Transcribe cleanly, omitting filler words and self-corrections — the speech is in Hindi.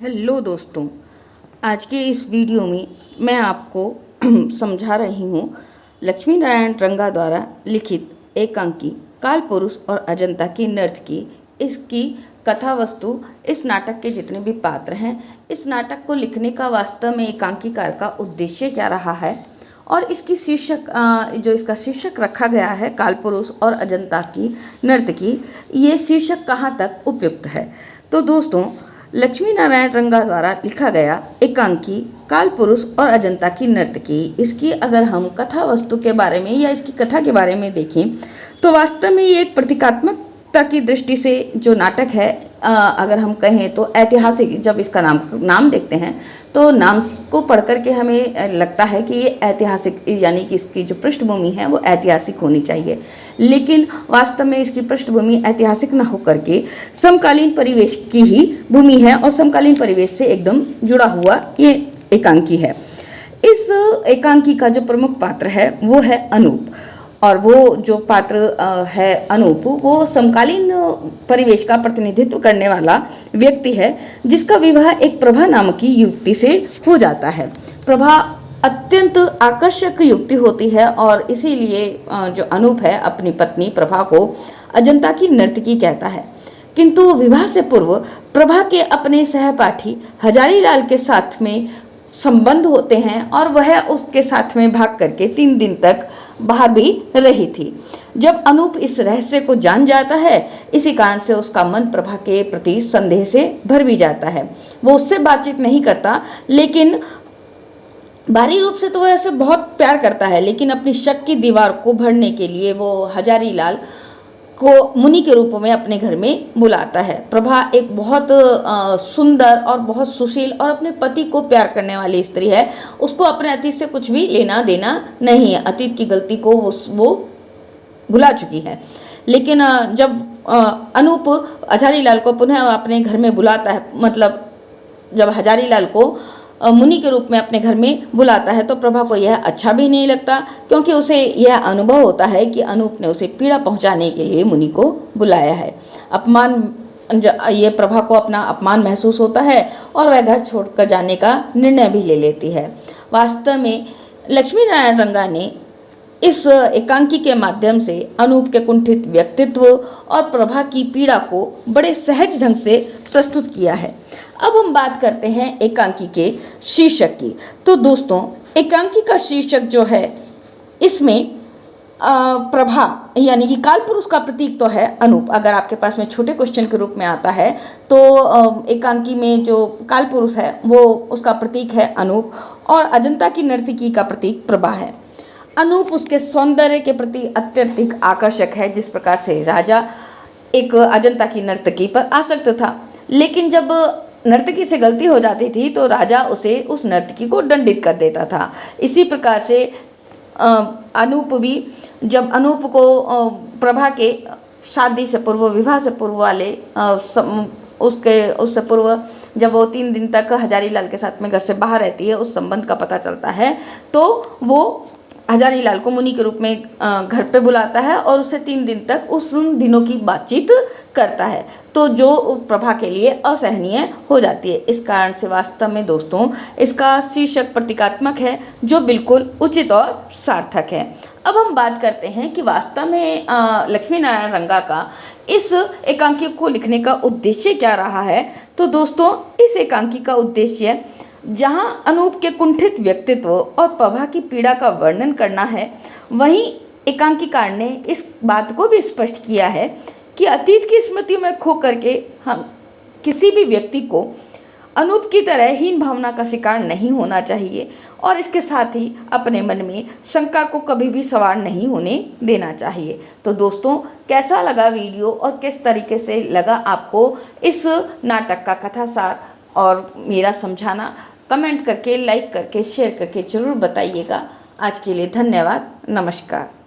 हेलो दोस्तों, आज के इस वीडियो में मैं आपको समझा रही हूँ लक्ष्मी नारायण रंगा द्वारा लिखित एकांकी काल पुरुष और अजंता की नर्तकी। इसकी कथा वस्तु, इस नाटक के जितने भी पात्र हैं, इस नाटक को लिखने का वास्तव में एकांकीकार का उद्देश्य क्या रहा है और इसकी शीर्षक जो इसका शीर्षक रखा गया है काल पुरुष और अजंता की नर्तकी, ये शीर्षक कहाँ तक उपयुक्त है। तो दोस्तों, लक्ष्मी नारायण रंगा द्वारा लिखा गया एकांकी काल पुरुष और अजंता की नर्तकी, इसकी अगर हम कथा वस्तु के बारे में या इसकी कथा के बारे में देखें तो वास्तव में ये एक प्रतीकात्मकता की दृष्टि से जो नाटक है, अगर हम कहें तो ऐतिहासिक, जब इसका नाम देखते हैं तो नाम को पढ़ कर के हमें लगता है कि ये ऐतिहासिक, यानी कि इसकी जो पृष्ठभूमि है वो ऐतिहासिक होनी चाहिए, लेकिन वास्तव में इसकी पृष्ठभूमि ऐतिहासिक न होकर के समकालीन परिवेश की ही भूमि है और समकालीन परिवेश से एकदम जुड़ा हुआ ये एकांकी है। इस एकांकी का जो प्रमुख पात्र है वो है अनूप, और वो जो पात्र है अनूप, वो समकालीन परिवेश का प्रतिनिधित्व करने वाला व्यक्ति है जिसका विवाह एक प्रभा नाम की युवती से हो जाता है। प्रभा अत्यंत आकर्षक युवती होती है और इसीलिए जो अनूप है अपनी पत्नी प्रभा को अजंता की नर्तकी कहता है। किंतु विवाह से पूर्व प्रभा के अपने सहपाठी हजारी लाल के साथ में संबंध होते हैं और वह उसके साथ में भाग करके 3 दिन तक बाहर भी रही थी। जब अनूप इस रहस्य को जान जाता है, इसी कारण से उसका मन प्रभा के प्रति संदेह से भर भी जाता है। वो उससे बातचीत नहीं करता, लेकिन बाहरी रूप से तो वह ऐसे बहुत प्यार करता है, लेकिन अपनी शक की दीवार को भरने के लिए वो हजारी लाल को मुनि के रूप में अपने घर में बुलाता है। प्रभा एक बहुत सुंदर और बहुत सुशील और अपने पति को प्यार करने वाली स्त्री है। उसको अपने अतीत से कुछ भी लेना देना नहीं है, अतीत की गलती को वो भुला चुकी है। लेकिन जब अनूप हजारी लाल को पुनः अपने घर में बुलाता है, मतलब जब हजारी लाल को मुनि के रूप में अपने घर में बुलाता है, तो प्रभा को यह अच्छा भी नहीं लगता, क्योंकि उसे यह अनुभव होता है कि अनूप ने उसे पीड़ा पहुंचाने के लिए मुनि को बुलाया है। ये प्रभा को अपना अपमान महसूस होता है और वह घर छोड़कर जाने का निर्णय भी ले लेती है। वास्तव में लक्ष्मी नारायण रंगा ने इस एकांकी के माध्यम से अनूप के कुंठित व्यक्तित्व और प्रभा की पीड़ा को बड़े सहज ढंग से प्रस्तुत किया है। अब हम बात करते हैं एकांकी के शीर्षक की। तो दोस्तों, एकांकी का शीर्षक जो है, इसमें प्रभा यानी कि काल पुरुष का प्रतीक तो है अनूप। अगर आपके पास में छोटे क्वेश्चन के रूप में आता है तो एकांकी में जो काल पुरुष है वो उसका प्रतीक है अनूप, और अजंता की नर्तकी का प्रतीक प्रभा है। अनूप उसके सौंदर्य के प्रति अत्यधिक आकर्षक है, जिस प्रकार से राजा एक अजंता की नर्तकी पर आसक्त था, लेकिन जब नर्तकी से गलती हो जाती थी तो राजा उसे उस नर्तकी को दंडित कर देता था। इसी प्रकार से अनूप भी, जब अनूप को प्रभा के शादी से पूर्व, विवाह से पूर्व वाले उससे पूर्व जब वो 3 दिन तक हजारी लाल के साथ में घर से बाहर रहती है, उस संबंध का पता चलता है, तो वो हजारी लाल को मुनि के रूप में घर पे बुलाता है और उससे 3 दिन तक उस दिनों की बातचीत करता है, तो जो प्रभा के लिए असहनीय हो जाती है। इस कारण से वास्तव में दोस्तों, इसका शीर्षक प्रतीकात्मक है, जो बिल्कुल उचित और सार्थक है। अब हम बात करते हैं कि वास्तव में लक्ष्मी नारायण रंगा का इस एकांकी को लिखने का उद्देश्य क्या रहा है। तो दोस्तों, इस एकांकी का उद्देश्य, जहां अनूप के कुंठित व्यक्तित्व और प्रभा की पीड़ा का वर्णन करना है, वहीं एकांकीकार ने इस बात को भी स्पष्ट किया है कि अतीत की स्मृतियों में खो करके हम किसी भी व्यक्ति को अनूप की तरह हीन भावना का शिकार नहीं होना चाहिए, और इसके साथ ही अपने मन में शंका को कभी भी सवार नहीं होने देना चाहिए। तो दोस्तों, कैसा लगा वीडियो और किस तरीके से लगा आपको इस नाटक का कथासार और मेरा समझाना, कमेंट करके, लाइक करके, शेयर करके ज़रूर बताइएगा। आज के लिए धन्यवाद। नमस्कार।